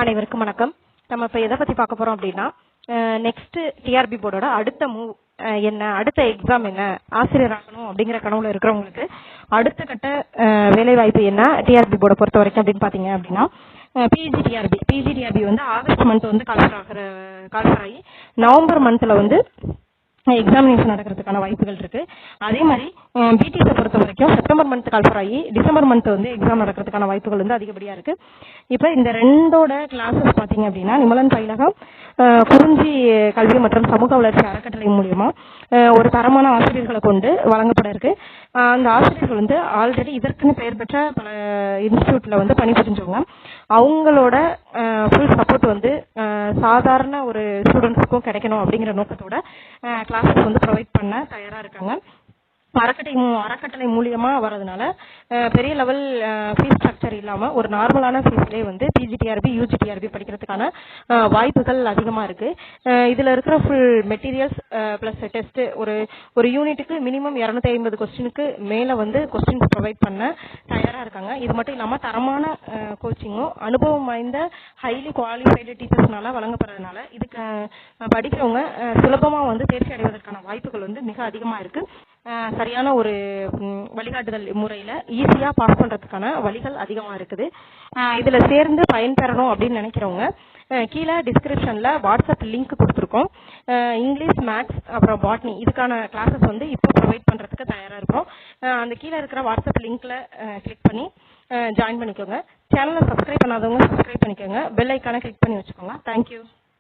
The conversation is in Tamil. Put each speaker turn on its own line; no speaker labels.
அனைவருக்கும் வணக்கம். நம்ம இப்போ எதை பற்றி பார்க்க போகிறோம் அப்படின்னா, நெக்ஸ்ட் டிஆர்பி போர்டோட அடுத்த மூவ் என்ன, அடுத்த எக்ஸாம் என்ன, ஆசிரியர் ஆகணும் அப்படிங்கிற கனவுல இருக்கிறவங்களுக்கு அடுத்த கட்ட வேலைவாய்ப்பு என்ன டிஆர்பி போர்டை பொறுத்த வரைக்கும் அப்படின்னு பார்த்தீங்க அப்படின்னா, பிஜிடிஆர்பி வந்து ஆகஸ்ட் மந்த் வந்து கால்ஃபர் ஆகி நவம்பர் மந்த்தில் வந்து எக்ஸாமினேஷன் நடக்கிறதுக்கான வாய்ப்புகள் இருக்கு. அதே மாதிரி பிடிஎஸை பொறுத்த வரைக்கும் செப்டம்பர் மந்த் கால்ஃபர் ஆகி டிசம்பர் மந்த் வந்து எக்ஸாம் நடக்கிறதுக்கான வாய்ப்புகள் வந்து அதிகப்படியா இருக்கு. இப்போ இந்த ரெண்டோட கிளாஸஸ் பார்த்தீங்க அப்படின்னா, நிமலன் பயிலகம் குறிஞ்சி கல்வி மற்றும் சமூக வளர்ச்சி அறக்கட்டளை மூலியமா ஒரு தரமான ஆசிரியர்களை கொண்டு வழங்கப்பட இருக்கு. அந்த ஆசிரியர்கள் வந்து ஆல்ரெடி இதற்குன்னு பெயர் பெற்ற பல இன்ஸ்டியூட்ல வந்து பணிபுரிஞ்சவங்க. அவங்களோட ஃபுல் சப்போர்ட் வந்து சாதாரண ஒரு ஸ்டூடெண்ட்ஸுக்கும் கிடைக்கணும் அப்படிங்கிற நோக்கத்தோட கிளாஸஸ் வந்து ப்ரொவைட் பண்ண தயாரா இருக்காங்க. அறக்கட்டளை மூலியமா வர்றதுனால பெரிய லெவல் ஃபீஸ் ஸ்ட்ரக்சர் இல்லாம ஒரு நார்மலான ஃபீஸ்லேயே வந்து பிஜிடிஆர்பி யூஜிடிஆர்பி படிக்கிறதுக்கான வாய்ப்புகள் அதிகமா இருக்கு. இதுல இருக்கிற ஃபுல் மெட்டீரியல்ஸ் பிளஸ் டெஸ்ட் ஒரு யூனிட்டுக்கு மினிமம் 250 கொஸ்டினுக்கு மேல வந்து கொஸ்டின்ஸ் ப்ரொவைட் பண்ண தயாரா இருக்காங்க. இது மட்டும் இல்லாம தரமான கோச்சிங்கும் அனுபவம் வாய்ந்த ஹைலி குவாலிஃபைடு டீச்சர்ஸ்னால வழங்கப்படுறதுனால இதுக்கு படிக்கிறவங்க சுலபமா வந்து தேர்ச்சி அடைவதற்கான வாய்ப்புகள் வந்து மிக அதிகமா இருக்கு. சரியான ஒரு வழிகாட்டுதல் முறையில ஈஸியா பாஸ் பண்றதுக்கான வழிகள் அதிகமா இருக்குது. இதுல சேர்ந்து பயன்பெறணும் அப்படின்னு நினைக்கிறவங்க கீழே டிஸ்கிரிப்ஷன்ல வாட்ஸ்அப் லிங்க் கொடுத்துருக்கோம். இங்கிலீஷ், மேத்ஸ், அப்புறம் பாட்னி இதுக்கான கிளாஸஸ் வந்து இப்போ ப்ரொவைட் பண்றதுக்கு தயாரா இருக்கும். அந்த கீழே இருக்கிற வாட்ஸ்அப் லிங்க்ல கிளிக் பண்ணி ஜாயின் பண்ணிக்கோங்க. சேனலை சப்ஸ்கிரைப் பண்ணாதவங்க சப்ஸ்கிரைப் பண்ணிக்கோங்க. பெல் ஐக்கானை கிளிக் பண்ணி வச்சுக்கோங்க. தேங்க்யூ.